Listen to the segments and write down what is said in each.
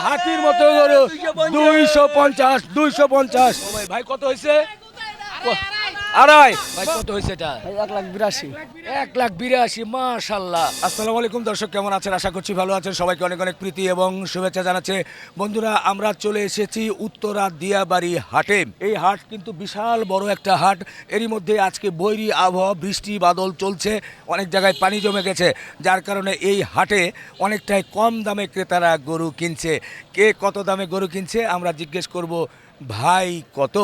হাতির মতো গরু 250 250 ভাই কত হয়েছে আড়াই ভাই কত হয়েছে এটা 1,82,000 1,82,000 মাশাআল্লাহ। আসসালামু আলাইকুম দর্শক, কেমন আছেন? আশা করছি ভালো আছেন। সবাইকে অনেক অনেক প্রীতি এবং শুভেচ্ছা জানাচ্ছে। বন্ধুরা, আমরা চলে এসেছি উত্তরা দিয়াবাড়ি হাটে। এই হাট কিন্তু বিশাল বড় একটা হাট। এরই মধ্যে আজকে বৈরী আবহাওয়া, বৃষ্টি বাদল চলছে, অনেক জায়গায় পানি জমে গেছে, যার কারণে এই হাটে অনেকটাই কম দামে ক্রেতারা গরু কিনছে। কে কত দামে গরু কিনছে আমরা জিজ্ঞেস করব ভাই কত।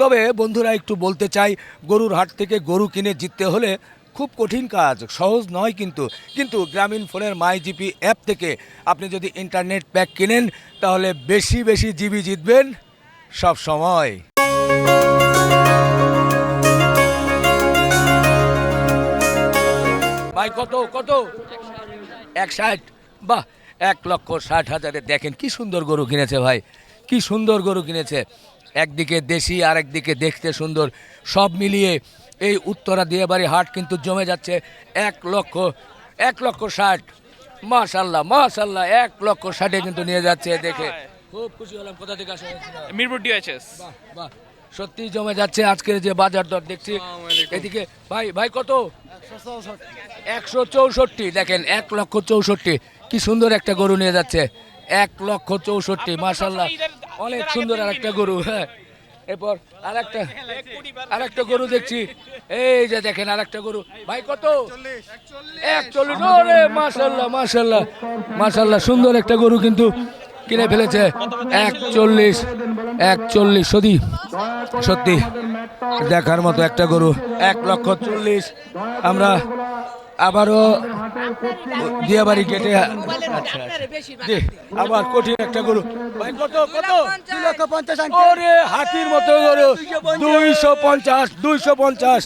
তবে বন্ধুরা, একটু বলতে চাই, গরুর হাট থেকে গরু কিনে জিততে হলে খুব কঠিন কাজ, সহজ নয়। কিন্তু গ্রামীণ ফোনের মাই জিপি অ্যাপ থেকে আপনি যদি ইন্টারনেট প্যাক কিনেন তাহলে বেশি বেশি জিবি জিতবেন সব সময়। ভাই কত কত 160? বাহ, 1,60,000 দেখেন কি সুন্দর গরু কিনেছে ভাই, কি সুন্দর গরু কিনেছে। একদিকে দেশি আর একদিকে দেখতে সুন্দর, সব মিলিয়ে এই উত্তরা দিয়াবাড়ি হাট কিন্তু জমে যাচ্ছে 1,60,000। মাশাল্লাহ মাশাল্লাহ, 1,60,000 কিন্তু নিয়ে যাচ্ছে। দেখে খুব খুশি হলাম। কোথা থেকে আসা হয়েছিল? মিরপুর ডিএইচএস। বাহ বাহ, সত্যি জমে যাচ্ছে আজকের যে বাজার দর দেখছি। এদিকে ভাই ভাই কত? 164। দেখেন 1,64,000, কি সুন্দর একটা গরু নিয়ে যাচ্ছে। 1,64,000 মাশাল্লাহ, অনেক সুন্দর আর একটা গরু। হ্যাঁ, এরপর আরেকটা গরু দেখছি। এই যে দেখেন আরেকটা গরু। ভাই কত? 41। ওরে মাশাল্লাহ মাশাল্লাহ মাশাল্লাহ, সুন্দর একটা গরু কিন্তু কিনে ফেলেছে। 41 সত্যি সত্যি দেখার মতো একটা গরু। 1,40,000। আমরা আবারও দিয়াবাড়ি গেটে জি, আবার কঠিন একটা গরু। ভাই কত কত? 2,50,000 ওরে হাতির মতো গরু 250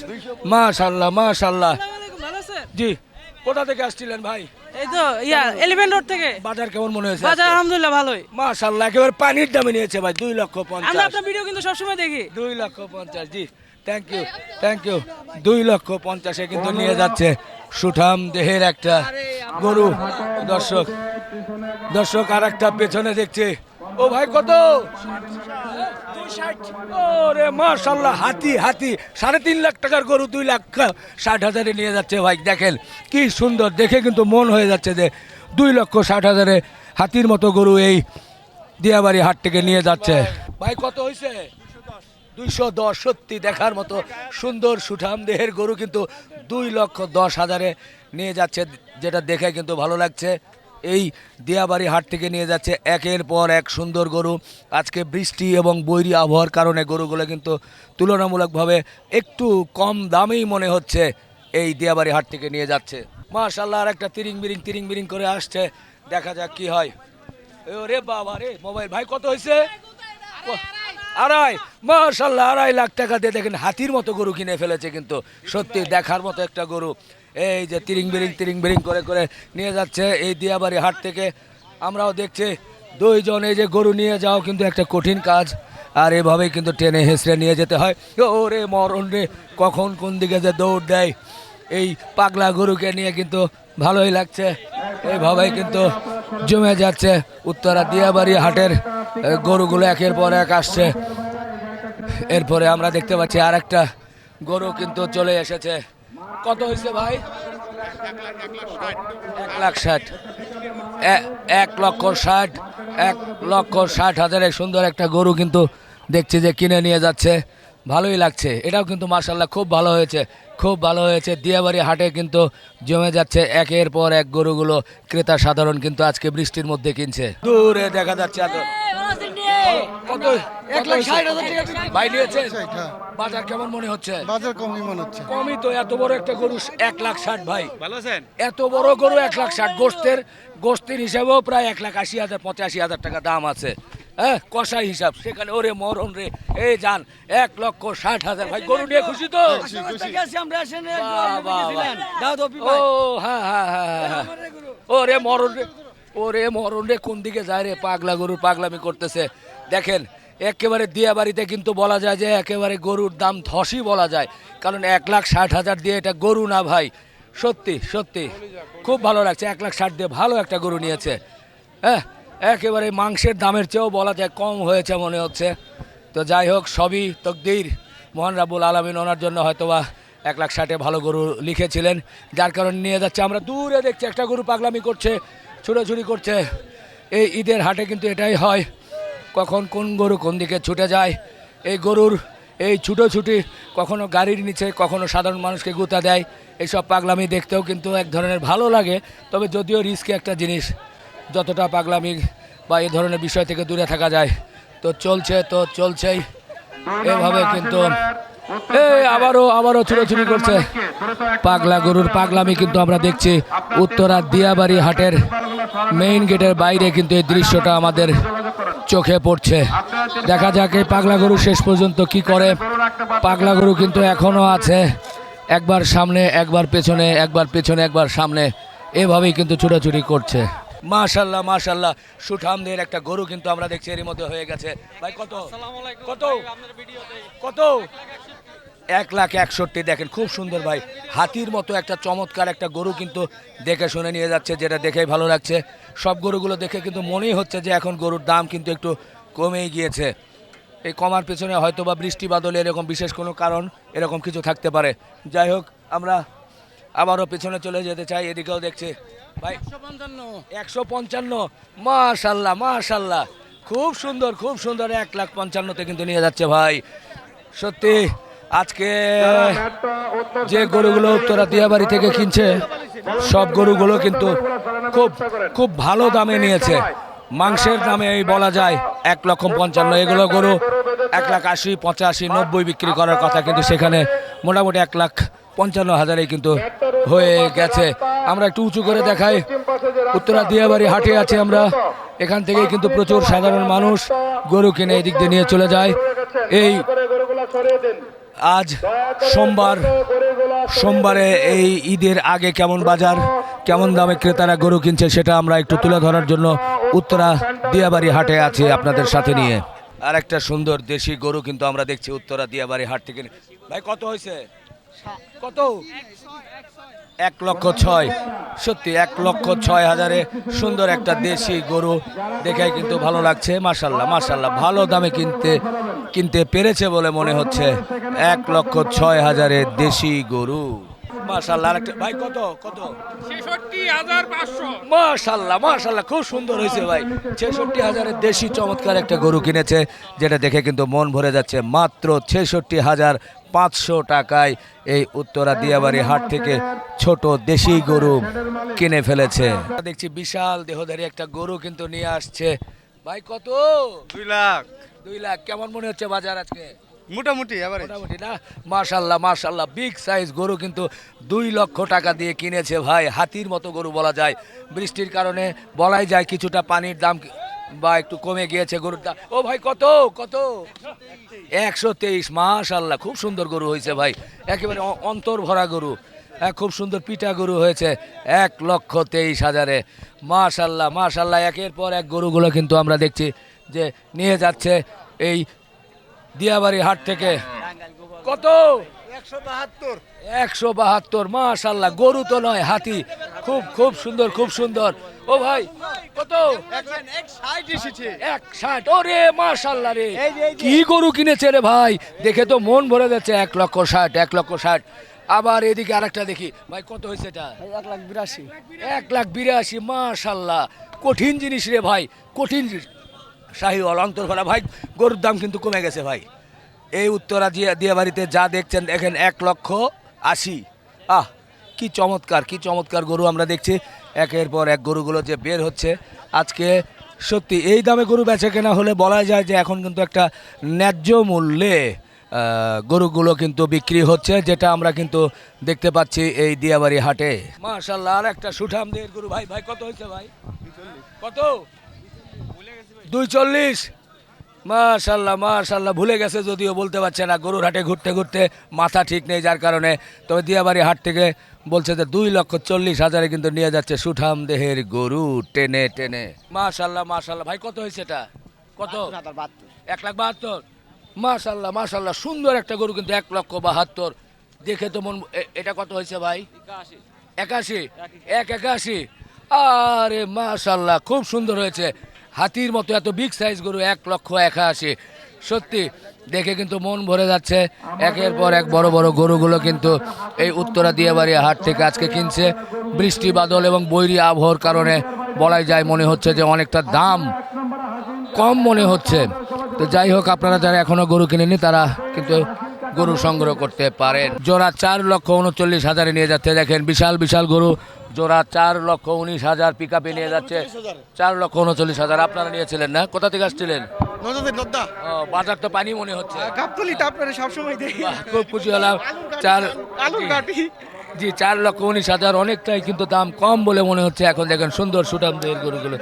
মাশাল্লাহ মাশাল্লাহ। ভালো আছেন? জি, কোথা থেকে আসছিলেন ভাই? এই তো এলিভেন্ট রোড থেকে। বাজার কেমন মনে হয়েছে? বাজার আলহামদুলিল্লাহ ভালোই। মাশাল্লাহ, একেবারে পানির দামে নিয়েছে ভাই। 2,50,000। আমরা আপনার ভিডিও কিন্তু সবসময় দেখি। 2,50,000। জি, থ্যাংক ইউ 2,50,000 কিন্তু নিয়ে যাচ্ছে সুঠাম দেহের একটা গরু। দর্শক আর একটা পেছনে দেখছে। ও ভাই কত? 260। ওরে মাশাল্লাহ, হাতি 3.5 লাখ টাকার গরু 2,60,000 নিয়ে যাচ্ছে ভাই। দেখেন কি সুন্দর, দেখে কিন্তু মন হয়ে যাচ্ছে যে 2,60,000 হাতির মতো গরু এই দিয়াবাড়ি হাট থেকে নিয়ে যাচ্ছে। ভাই কত হয়েছে? 210। সত্যি দেখার মতো সুন্দর সুঠাম দেহের গরু কিন্তু 2,10,000 নিয়ে যাচ্ছে, যেটা দেখে কিন্তু ভালো লাগছে। এই দিয়াবাড়ি হাট থেকে নিয়ে যাচ্ছে একের পর এক সুন্দর গরু। আজকে বৃষ্টি এবং বৈরী আবহাওয়ার কারণে গরুগুলো কিন্তু তুলনামূলকভাবে একটু কম দামেই মনে হচ্ছে এই দিয়াবাড়ি হাট থেকে নিয়ে যাচ্ছে। মাশাআল্লাহ, আর একটা তিরিং বিরিং করে আসছে, দেখা যাক কি হয়। ওরে বাবা রে মোবাইল। ভাই কত হয়েছে? আড়াই। মাশাআল্লাহ, 2.5 লাখ টাকা দিয়ে দেখেন হাতির মতো গরু কিনে ফেলেছে কিন্তু সত্যি দেখার মতো একটা গরু। এই যে তিরিং বিরিং করে নিয়ে যাচ্ছে এই দিয়াবাড়ি হাট থেকে। আমরাও দেখছি দুইজন এই যে গরু নিয়ে যাও কিন্তু একটা কঠিন কাজ, আর এভাবেই কিন্তু টেনে হেঁচড়ে নিয়ে যেতে হয়। ওরে মরণ রে, কখন কোন দিকে যে দৌড় দেয় এই পাগলা গরুকে নিয়ে কিন্তু ভালোই লাগছে। এইভাবেই কিন্তু জমে যাচ্ছে উত্তরা দিয়াবাড়ি হাটের গরুগুলো একের পর এক আসছে। এরপরে আমরা দেখতে পাচ্ছি আর একটা গরু কিন্তু চলে এসেছে। কত হয়েছে ভাই? 1,60,000। 1,60,000 সুন্দর একটা গরু কিন্তু দেখছি যে কিনে নিয়ে যাচ্ছে, ভালোই লাগছে। এটাও কিন্তু মাশাআল্লাহ খুব ভালো হয়েছে। দিয়াবাড়ি হাটে কিন্তু জমে যাচ্ছে একের পর এক গরুগুলো। ক্রেতা সাধারণ কিন্তু আজকে বৃষ্টির মধ্যে কিনছে। দূরে দেখা যাচ্ছে কত? 1,60,000 ভাই নিয়েছে। বাজার কেমন মনে হচ্ছে? বাজার কমই মনে হচ্ছে। কমই তো, এত বড় একটা গরু 1,60,000 ভাই। ভালো আছেন? এত বড় গরু 1,60,000 গোস্তের হিসাবেও প্রায় 1,80,000 85,000 টাকা দাম আছে। হ্যাঁ, কষাই হিসাব সেখানে। ওরে মরণ রে, এই যান 1,60,000 ভাই। গরু নিয়ে খুশি তো? ও হ্যাঁ হ্যাঁ হ্যাঁ হ্যাঁ। ওরে মরণ রে, কোন দিকে যায় রে? পাগলা গরু পাগলামি করতেছে। দেখেন একেবারে দিয়াবাড়িতে কিন্তু বলা যায় যে একেবারে গরুর দাম ধসই বলা যায়, কারণ 1,60,000 দিয়ে এটা গরু না ভাই। সত্যি খুব ভালো লাগছে। 1,60,000 দিয়ে ভালো একটা গরু নিয়েছে। হ্যাঁ, একেবারে মাংসের দামের চেয়েও বলা যায় কম হয়েছে মনে হচ্ছে। তো যাই হোক, সবই তকদির, মহান রাব্বুল আলামিন ওনার জন্য হয়তোবা 1,60,000 ভালো গরু লিখেছিলেন, যার কারণে নিয়ে যাচ্ছে। আমরা দূরে দেখছি একটা গরু পাগলামি করছে, ছুটোছুটি করছে। এই ঈদের হাটে কিন্তু এটাই হয়, কখন কোন গরু কোন দিকে ছুটে যায়। এই গরুর এই ছুটোছুটি কখনো গাড়ির নিচে, কখনো সাধারণ মানুষকে গুঁতা দেয়। এইসব পাগলামি দেখতেও কিন্তু এক ধরনের ভালো লাগে, তবে যদিও রিস্কি একটা জিনিস, যতটা পাগলামি বা এই ধরনের বিষয় থেকে দূরে থাকা যায়। তো চলছেই এভাবে, কিন্তু এই আবারও ছুটোছুটি করছে পাগলা গরুর পাগলামি কিন্তু আমরা দেখছি উত্তরা দিয়াবাড়ি হাটের মেইন গেটের বাইরে, কিন্তু এই দৃশ্যটা আমাদের চোখে পড়ছে। দেখা যাক এই পাগলা গরু শেষ পর্যন্ত কি করে। পাগলা গরু কিন্তু এখনো আছে, একবার সামনে একবার পেছনে, একবার পেছনে একবার সামনে, এভাবেই কিন্তু ছুটাছুটি করছে। মাশাল্লাহ মাশাল্লাহ, সুঠামদের একটা গরু কিন্তু আমরা দেখছি এর মধ্যে হয়ে গেছে। ভাই কত কত কত? 1,61,000। দেখেন খুব সুন্দর ভাই, হাতির মতো একটা চমৎকার একটা গরু কিন্তু দেখে শুনে নিয়ে যাচ্ছে, যেটা দেখেই ভালো লাগছে। সব গরুগুলো দেখে কিন্তু মনেই হচ্ছে যে এখন গরুর দাম কিন্তু একটু কমেই গিয়েছে। এই কমার পেছনে হয়তো বা বৃষ্টি বাদলে এরকম বিশেষ কোনো কারণ এরকম কিছু থাকতে পারে। যাই হোক, আমরা আবারও পেছনে চলে যেতে চাই। এদিকেও দেখছি ভাই 155। মাশাল্লাহ মাশাল্লাহ, খুব সুন্দর খুব সুন্দর। 1,55,000-তে কিন্তু নিয়ে যাচ্ছে ভাই। সত্যি আজকে যে গরুগুলো উত্তরা দিয়াবাড়ি থেকে কিনছে, সব গরুগুলো কিন্তু খুব খুব ভালো দামে নিয়েছে। মাংসের দামে এই বলা যায় 1,55,000। এগুলো গরু 1,80,000, 85,000, 90 বিক্রি করার কথা, কিন্তু সেখানে মোটামুটি 1,55,000 কিন্তু হয়ে গেছে। আমরা একটু উঁচু করে দেখাই, উত্তরা দিয়াবাড়ি হাটে আছে আমরা। এখান থেকে কিন্তু প্রচুর সাধারণ মানুষ গরু কিনে এদিক দিয়ে নিয়ে চলে যায়। এই আজ সোমবারে এই ঈদের আগে কেমন বাজার, কেমন দামে ক্রেতারা গরু কিনছে, সেটা আমরা একটু তুলে ধরার জন্য উত্তরা দিয়াবাড়ি হাটে আছি আপনাদের সাথে নিয়ে। আর একটা সুন্দর দেশি গরু কিন্তু আমরা দেখছি উত্তরা দিয়াবাড়ি হাট থেকে। ভাই কত হয়েছে? কত? 1,06,000। সত্যি 1,06,000-এ সুন্দর একটা দেশি গরু দেখে কিন্তু ভালো লাগছে। মাশাল্লাহ মাশাল্লাহ, ভালো দামে কিনতে পেরেছে বলে মনে হচ্ছে। 1,06,000-এ দেশি গরু, মাশাল্লাহ। আরেকটা ভাই কত কত? 66,500। মাশাল্লাহ মাশাল্লাহ, খুব সুন্দর হয়েছে ভাই। 66,000-এর দেশি চমৎকার একটা গরু কিনেছে, যেটা দেখে কিন্তু মন ভরে যাচ্ছে। মাত্র 66,500 টাকায় এই উত্তরা দিয়াবাড়ি হাট থেকে ছোট দেশি গরু কিনে ফেলেছে। দেখছি বিশাল দেহধারী একটা গরু কিন্তু নিয়ে আসছে ভাই। কত? 2 লাখ। 2 লাখ। কেমন মনে হচ্ছে বাজার আজকে? মোটামুটি এবারে মোটামুটি না? মাশাল্লাহ মাশাল্লাহ, বিগ সাইজ গরু কিন্তু 2 লক্ষ টাকা দিয়ে কিনেছে ভাই। হাতির মতো গরু বলা যায়। বৃষ্টির কারণে বলাই যায় কিছুটা পানির দাম বা একটু কমে গিয়েছে গরুর দাম। ও ভাই কত কত? 123। মাশাল্লাহ, খুব সুন্দর গরু হয়েছে ভাই, একেবারে অন্তর ভরা গরু। খুব সুন্দর পিটা গরু হয়েছে 1,23,000-এ। মাশাল্লাহ মাশাল্লাহ, একের পর এক গরুগুলো কিন্তু আমরা দেখছি যে নিয়ে যাচ্ছে এই দিয়াবাড়ি হাট থেকে। কত? 172। মাশাল্লাহ, গরু তো নয়, হাতি। খুব খুব সুন্দর খুব সুন্দর। ও ভাই কত? 160। ওরে মাশাল্লাহ রে, কি গরু কিনেছে রে ভাই, দেখে তো মন ভরে যাচ্ছে। 1,60,000, 1,60,000। আবার এদিকে আরেকটা দেখি ভাই, কত হয়েছে এটা? 1,82,000। 1,82,000। মাশাল্লাহ, কঠিন জিনিস রে ভাই, কঠিন জিনিস। শাহিওয়াল অন্তর ভরা ভাই, গরুর দাম কিন্তু কমে গেছে ভাই। এই উত্তরা দিয়াবাড়িতে যা দেখছেন, দেখেন 1,80,000। কি চমৎকার কি চমৎকার গরু আমরা দেখছি। একের পর এক গরুগুলো যে বের হচ্ছে আজকে, সত্যি এই দামে গরু বেচা কেনা হলে বলা যায় যে এখন কিন্তু একটা ন্যায্য মূল্যে গরুগুলো কিন্তু বিক্রি হচ্ছে, যেটা আমরা কিন্তু দেখতে পাচ্ছি এই দিয়াবাড়ি হাটে। মাশাল্লাহ, আর একটা সুঠামদের গরু ভাই। ভাই কত হয়েছে ভাই? কত? 240। মাশাল্লাহ মাশাল্লাহ, ভুলে গেছে যদিও বলতে পারছে না, গরুর হাটে ঘুরতে ঘুরতে মাথা ঠিক নেই, যার কারণে। তবে দিয়াবাড়ি হাট থেকে বলছে যে 2,40,000-এ কিন্তু নিয়ে যাচ্ছে সুঠাম দেহের গরু টেনে টেনে। মাশাল্লাহ মাশাল্লাহ, ভাই কত হয়েছে এটা? কত? 1,72,000। মাশাল্লাহ মাশাল্লাহ, সুন্দর একটা গরু কিন্তু 1,72,000 দেখে তো মন। এটা কত হয়েছে ভাই? 81। 1,81। আরে মাশাল্লাহ, খুব সুন্দর হয়েছে। হাতির মতো এত বিগ সাইজ গরু 1,81,000। সত্যি দেখে কিন্তু মন ভরে যাচ্ছে। একের পর এক বড় বড় গরুগুলো কিন্তু এই উত্তরা দিয়াবাড়িয়া হাট থেকে আজকে কিনছে। বৃষ্টি বাদল এবং বৈরী আবহাওয়ার কারণে বলাই যায় মনে হচ্ছে যে অনেকটা দাম কম মনে হচ্ছে। তো যাই হোক, আপনারা যারা এখনো গরু কিনেনি তারা কিন্তু গরু সংগ্রহ করতে পারেন। জোড়া 4,39,000 নিয়ে যাচ্ছে। দেখেন বিশাল বিশাল গরু, জোড়া 4,19,000 পিক আপে নিয়ে যাচ্ছে। 4,39,000 আপনারা নিয়েছিলেন না? কোথা থেকে আসছিলেন? ও, বাজার তো পানি মনে হচ্ছে। বাহ, খুব খুশি হলাম। জি 4,19,000 অনেকটাই কিন্তু দাম কম বলে মনে হচ্ছে। এখন দেখেন সুন্দর সুঠামদের গরুগুলো।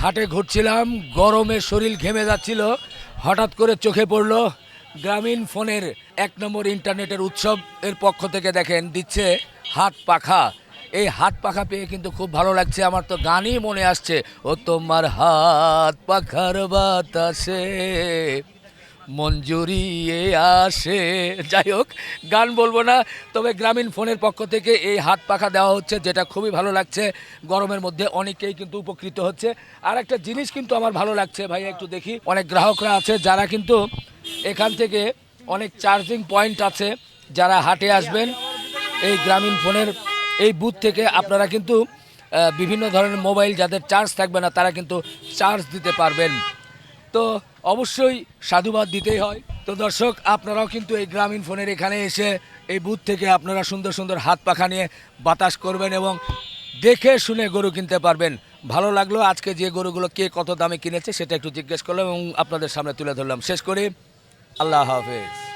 হাটে ঘুরছিলাম, গরমে শরীর ঘেমে যাচ্ছিল, হঠাৎ করে চোখে পড়লো গ্রামীণ ফোনের 1 নম্বর ইন্টারনেটের উৎসব এর পক্ষ থেকে দেখেন দিচ্ছে হাত পাখা। এই হাত পাখা পেয়ে কিন্তু খুব ভালো লাগছে। আমার তো গানই মনে আসছে, ও তোমার হাত পাখার বাতাসে মন জুড়িয়ে আসে। যাই হোক, গান বলবো না, তবে গ্রামীণ ফোনের পক্ষ থেকে এই হাত পাখা দেওয়া হচ্ছে, যেটা খুবই ভালো লাগছে। গরমের মধ্যে অনেকেই কিন্তু উপকৃত হচ্ছে। আর একটা জিনিস কিন্তু আমার ভালো লাগছে ভাই, একটু দেখি, অনেক গ্রাহকরা আছে যারা কিন্তু এখান থেকে অনেক চার্জিং পয়েন্ট আছে। যারা হাটে আসবেন এই গ্রামীণ ফোনের এই বুথ থেকে আপনারা কিন্তু বিভিন্ন ধরনের মোবাইল যাদের চার্জ থাকবে না তারা কিন্তু চার্জ দিতে পারবেন। তো অবশ্যই সাধুবাদ দিতেই হয়। তো দর্শক, আপনারাও কিন্তু এই গ্রামীণ ফোনের এখানে এসে এই বুথ থেকে আপনারা সুন্দর সুন্দর হাত পাখা নিয়ে বাতাস করবেন এবং দেখে শুনে গরু কিনতে পারবেন। ভালো লাগলো। আজকে যে গরুগুলো কে কত দামে কিনেছে সেটা একটু জিজ্ঞেস করলাম এবং আপনাদের সামনে তুলে ধরলাম। শেষ করি, আল্লাহ হাফেজ।